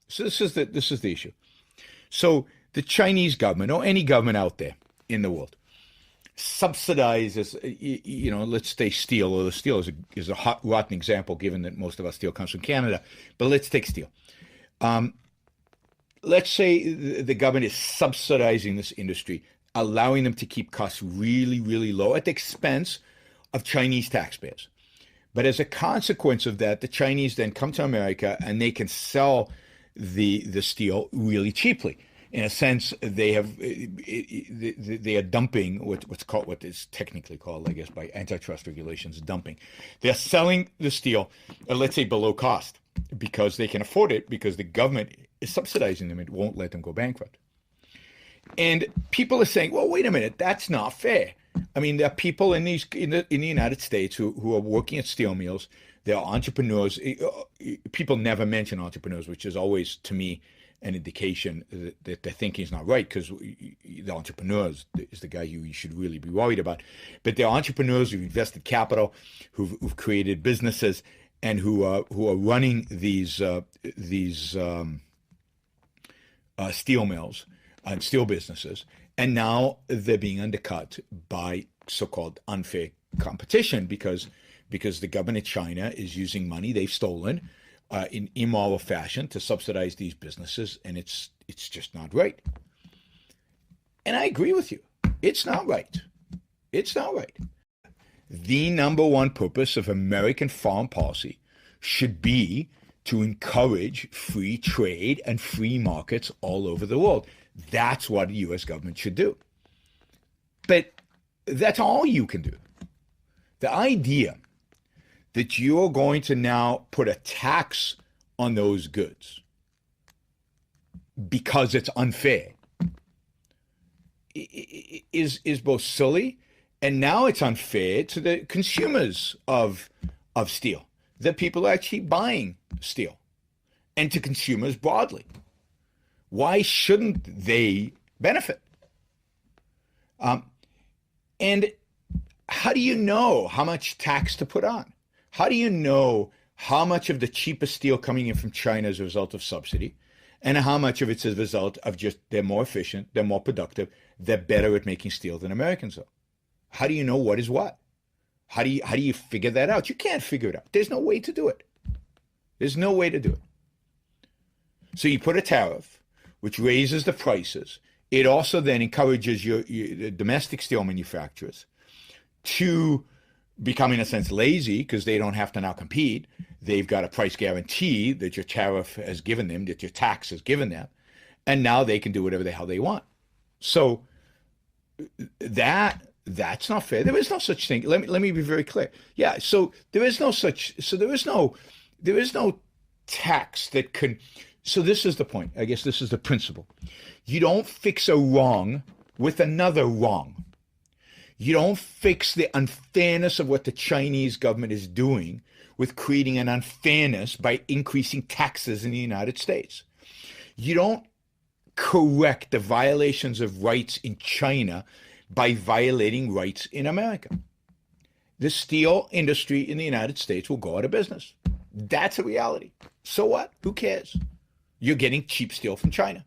So this is the issue. So the Chinese government or any government out there in the world subsidizes, let's say steel, or the steel is a hot, rotten example given that most of our steel comes from Canada. But let's take steel. Let's say the government is subsidizing this industry, allowing them to keep costs really, really low at the expense of Chinese taxpayers. But as a consequence of that, the Chinese then come to America and they can sell the steel really cheaply. In a sense, they are dumping what is technically called, I guess, by antitrust regulations, dumping. They're selling the steel, let's say, below cost because they can afford it because the government is subsidizing them. It won't let them go bankrupt. And people are saying, well, wait a minute, that's not fair. I mean, there are people in the United States who are working at steel mills. There are entrepreneurs. People never mention entrepreneurs, which is always, to me, an indication that their thinking is not right, because the entrepreneur is the guy who you should really be worried about. But there are entrepreneurs who've invested capital, who've created businesses, and who are running these steel mills and steel businesses, and now they're being undercut by so-called unfair competition because the government of China is using money they've stolen in immoral fashion to subsidize these businesses, and it's just not right. And I agree with you. It's not right. It's not right. The number one purpose of American foreign policy should be to encourage free trade and free markets all over the world. That's what the U.S. government should do. But that's all you can do. The idea that you're going to now put a tax on those goods because it's unfair is both silly, and now it's unfair to the consumers of steel, the people actually buying steel, and to consumers broadly. Why shouldn't they benefit? And how do you know how much tax to put on? How do you know how much of the cheapest steel coming in from China is a result of subsidy, and how much of it's a result of just they're more efficient, they're more productive, they're better at making steel than Americans are? How do you know what is what? How do you figure that out? You can't figure it out. There's no way to do it. There's no way to do it. So you put a tariff, which raises the prices. It also then encourages your domestic steel manufacturers to become, in a sense, lazy because they don't have to now compete. They've got a price guarantee that your tariff has given them, that your tax has given them, and now they can do whatever the hell they want. So that's not fair. There is no such thing. Let me be very clear. Yeah. So there is no tax that can. So this is the point. I guess this is the principle. You don't fix a wrong with another wrong. You don't fix the unfairness of what the Chinese government is doing with creating an unfairness by increasing taxes in the United States. You don't correct the violations of rights in China by violating rights in America. The steel industry in the United States will go out of business. That's a reality. So what? Who cares? You're getting cheap steel from China.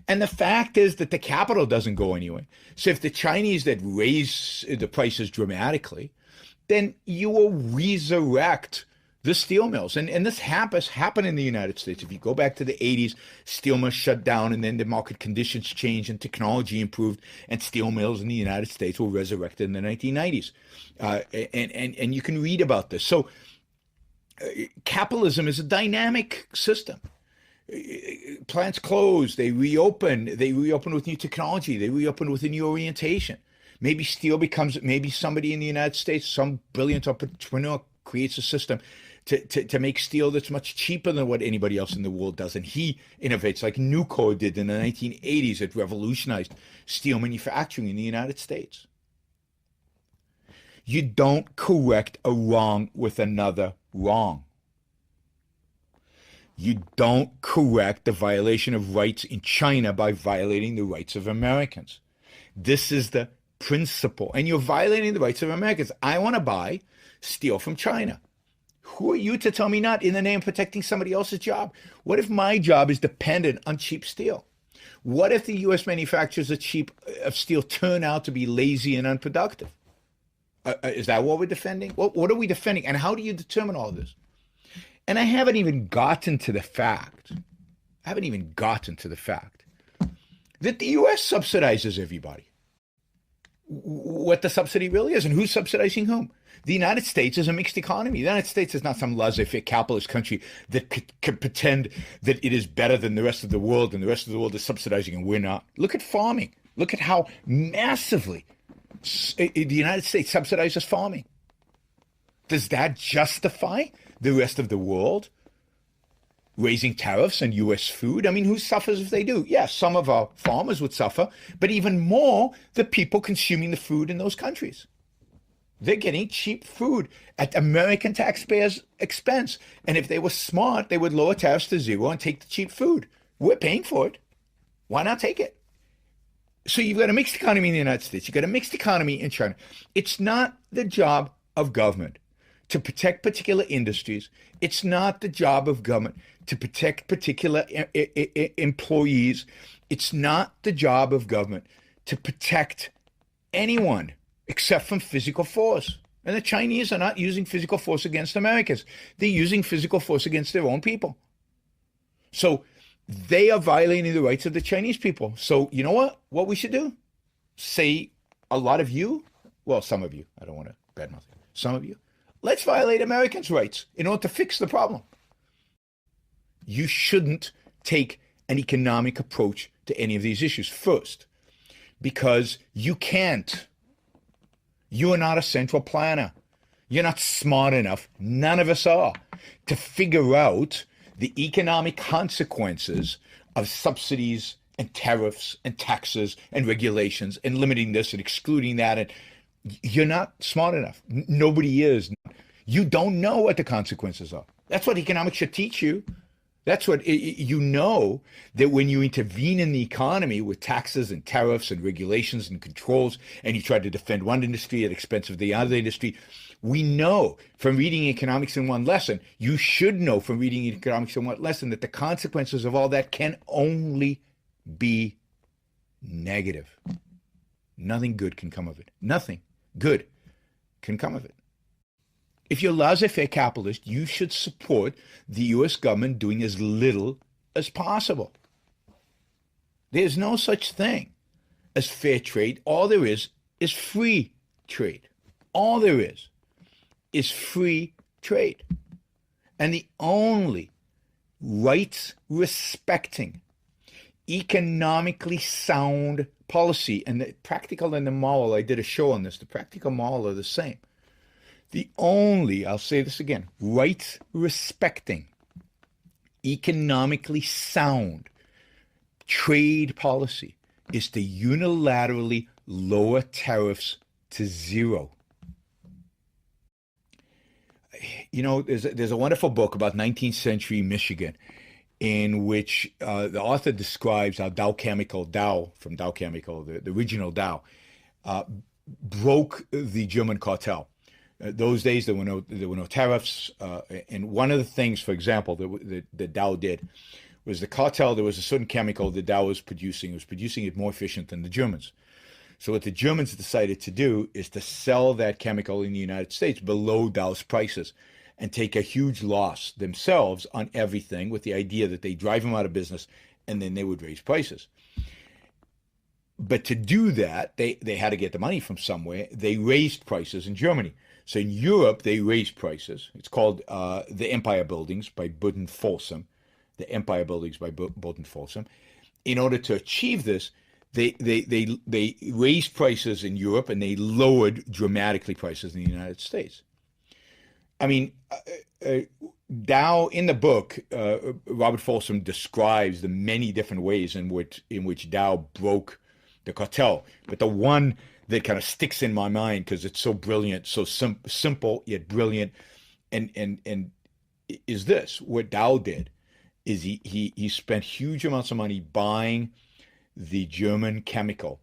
And the fact is that the capital doesn't go anywhere. So if the Chinese that raise the prices dramatically, then you will resurrect the steel mills. And this happened in the United States. If you go back to the 80s, steel mills shut down, and then the market conditions changed and technology improved, and steel mills in the United States were resurrected in the 1990s. And you can read about this. So capitalism is a dynamic system. Plants close, they reopen with new technology, they reopen with a new orientation. Maybe somebody in the United States, some brilliant entrepreneur creates a system to make steel that's much cheaper than what anybody else in the world does. And he innovates like Nucor did in the 1980s. It revolutionized steel manufacturing in the United States. You don't correct a wrong with another wrong. You don't correct the violation of rights in China by violating the rights of Americans. This is the principle. And you're violating the rights of Americans. I want to buy steel from China. Who are you to tell me not in the name of protecting somebody else's job? What if my job is dependent on cheap steel? What if the U.S. manufacturers of steel turn out to be lazy and unproductive? Is that what we're defending? What are we defending? And how do you determine all of this? And I haven't even gotten to the fact, that the U.S. subsidizes everybody. What the subsidy really is and who's subsidizing whom. The United States is a mixed economy. The United States is not some laissez-faire capitalist country that could pretend that it is better than the rest of the world and the rest of the world is subsidizing and we're not. Look at farming. Look at how massively the United States subsidizes farming. Does that justify the rest of the world raising tariffs on U.S. food? I mean, who suffers if they do? Yes, some of our farmers would suffer, but even more, the people consuming the food in those countries. They're getting cheap food at American taxpayers' expense. And if they were smart, they would lower tariffs to zero and take the cheap food. We're paying for it. Why not take it? So you've got a mixed economy in the United States. You've got a mixed economy in China. It's not the job of government to protect particular industries. It's not the job of government to protect particular employees. It's not the job of government to protect anyone except from physical force. And the Chinese are not using physical force against Americans. They're using physical force against their own people. So they are violating the rights of the Chinese people. So you know what? What we should do? Say a lot of you, well, some of you, I don't want to badmouth you, some of you, let's violate Americans' rights in order to fix the problem. You shouldn't take an economic approach to any of these issues first, because you can't. You are not a central planner. You're not smart enough, none of us are, to figure out the economic consequences of subsidies and tariffs and taxes and regulations and limiting this and excluding that. And you're not smart enough. Nobody is. You don't know what the consequences are. That's what economics should teach you. That's what you know, that when you intervene in the economy with taxes and tariffs and regulations and controls, and you try to defend one industry at the expense of the other industry, we know from reading economics in one lesson, you should know from reading economics in one lesson, that the consequences of all that can only be negative. Nothing good can come of it. Nothing good can come of it. If you're a laissez-faire capitalist, you should support the U.S. government doing as little as possible. There's no such thing as fair trade. All there is free trade. All there is free trade. And the only rights-respecting, economically sound policy, and the practical and the moral, I did a show on this, the practical and moral are the same. The only, I'll say this again, rights-respecting, economically sound trade policy is to unilaterally lower tariffs to zero. You know, there's a wonderful book about 19th century Michigan in which the author describes how Dow from Dow Chemical, the original Dow, broke the German cartel. Those days there were no tariffs, and one of the things, for example, that Dow did was the cartel. There was a certain chemical that Dow was producing. It was producing it more efficient than the Germans. So what the Germans decided to do is to sell that chemical in the United States below Dow's prices, and take a huge loss themselves on everything, with the idea that they drive them out of business, and then they would raise prices. But to do that, they had to get the money from somewhere. They raised prices in Germany. So in Europe, they raised prices. It's called The Empire Buildings by Bud Folsom. The Empire Buildings by Bud Folsom. In order to achieve this, they raised prices in Europe, and they lowered dramatically prices in the United States. I mean, Dow, in the book, Robert Folsom describes the many different ways in which Dow broke the cartel. But the one that kind of sticks in my mind, because it's so brilliant, so simple yet brilliant, and is this: what Dow did is he spent huge amounts of money buying the German chemical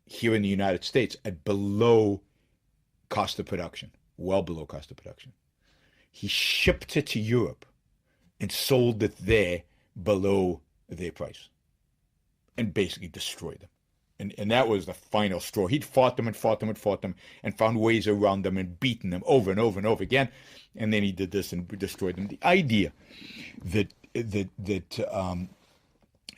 here in the United States at below cost of production, well below cost of production. he shipped it to Europe and sold it there below their price and basically destroyed them. And that was the final straw. He'd fought them and fought them and fought them and found ways around them and beaten them over and over and over again. And then he did this and destroyed them. The idea that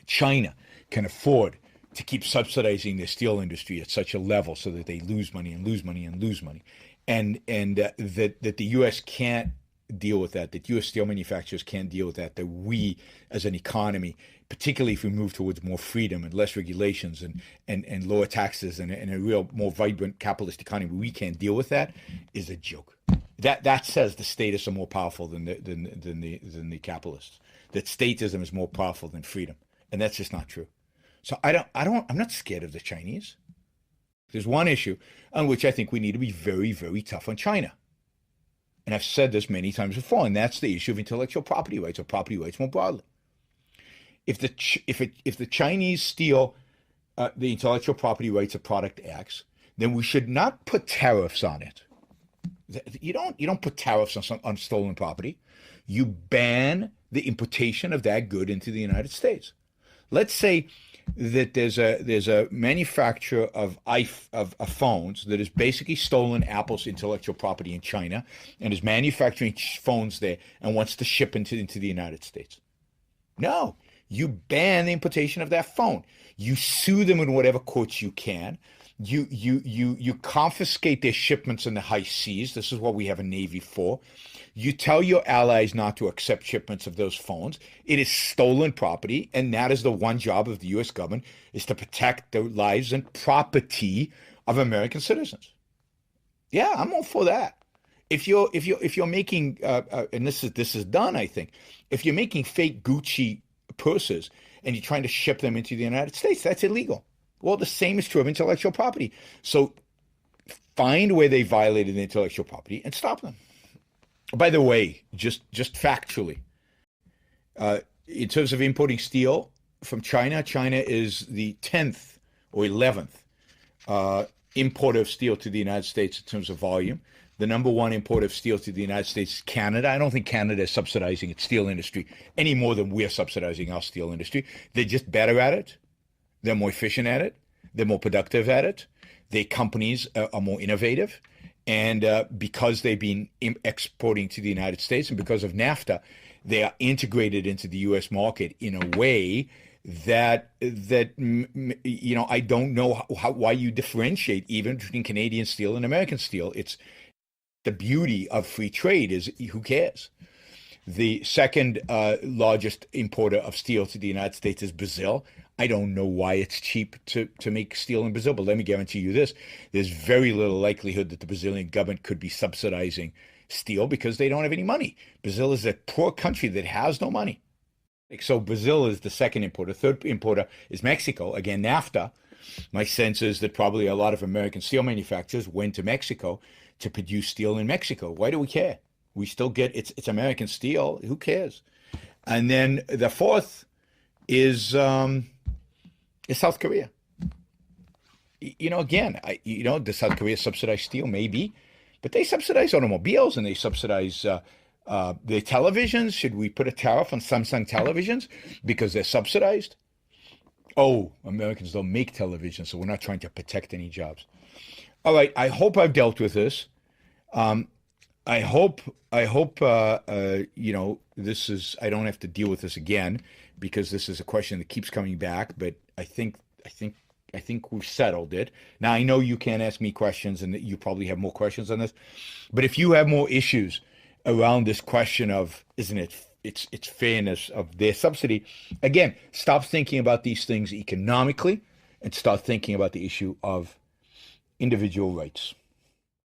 China can afford to keep subsidizing the steel industry at such a level so that they lose money and lose money and lose money, and that the U.S. can't deal with that U.S. steel manufacturers can't deal with that we as an economy, particularly if we move towards more freedom and less regulations and lower taxes and a real more vibrant capitalist economy, we can't deal with that, is a joke. That says the statists are more powerful than the capitalists. That statism is more powerful than freedom, and that's just not true. So I'm not scared of the Chinese. There's one issue on which I think we need to be very, very tough on China. And I've said this many times before, and that's the issue of intellectual property rights or property rights more broadly. If the Chinese steal the Intellectual Property Rights of Product Acts, then we should not put tariffs on it. You don't put tariffs on stolen property. You ban the importation of that good into the United States. Let's say that there's a manufacturer of phones that has basically stolen Apple's intellectual property in China and is manufacturing phones there and wants to ship into the United States. No, you ban the importation of that phone. You sue them in whatever courts you can. You confiscate their shipments in the high seas. This is what we have a Navy for. You tell your allies not to accept shipments of those phones. It is stolen property, and that is the one job of the U.S. government, is to protect the lives and property of American citizens. Yeah, I'm all for that. If you're making and this is done, I think, if you're making fake Gucci purses and you're trying to ship them into the United States, that's illegal. Well, the same is true of intellectual property. So find where they violated the intellectual property and stop them. By the way, just factually, in terms of importing steel from China, China is the 10th or 11th importer of steel to the United States in terms of volume. The number one importer of steel to the United States is Canada. I don't think Canada is subsidizing its steel industry any more than we're subsidizing our steel industry. They're just better at it. They're more efficient at it. They're more productive at it. Their companies are more innovative. And because they've been exporting to the United States and because of NAFTA, they are integrated into the U.S. market in a way that I don't know why you differentiate even between Canadian steel and American steel. It's the beauty of free trade is who cares? The second largest importer of steel to the United States is Brazil. I don't know why it's cheap to make steel in Brazil, but let me guarantee you this. There's very little likelihood that the Brazilian government could be subsidizing steel because they don't have any money. Brazil is a poor country that has no money. So Brazil is the second importer. Third importer is Mexico. Again, NAFTA. My sense is that probably a lot of American steel manufacturers went to Mexico to produce steel in Mexico. Why do we care? We still get it's American steel. Who cares? And then the fourth is South Korea. Again, does South Korea subsidize steel? Maybe, but they subsidize automobiles and they subsidize their televisions. Should we put a tariff on Samsung televisions because they're subsidized? Oh, Americans don't make televisions, so we're not trying to protect any jobs. All right, I hope I've dealt with this. I hope this is, I don't have to deal with this again because this is a question that keeps coming back, but I think we've settled it. Now, I know you can't ask me questions and that you probably have more questions on this, but if you have more issues around this question of, isn't it, it's fairness of their subsidy, again, stop thinking about these things economically and start thinking about the issue of individual rights.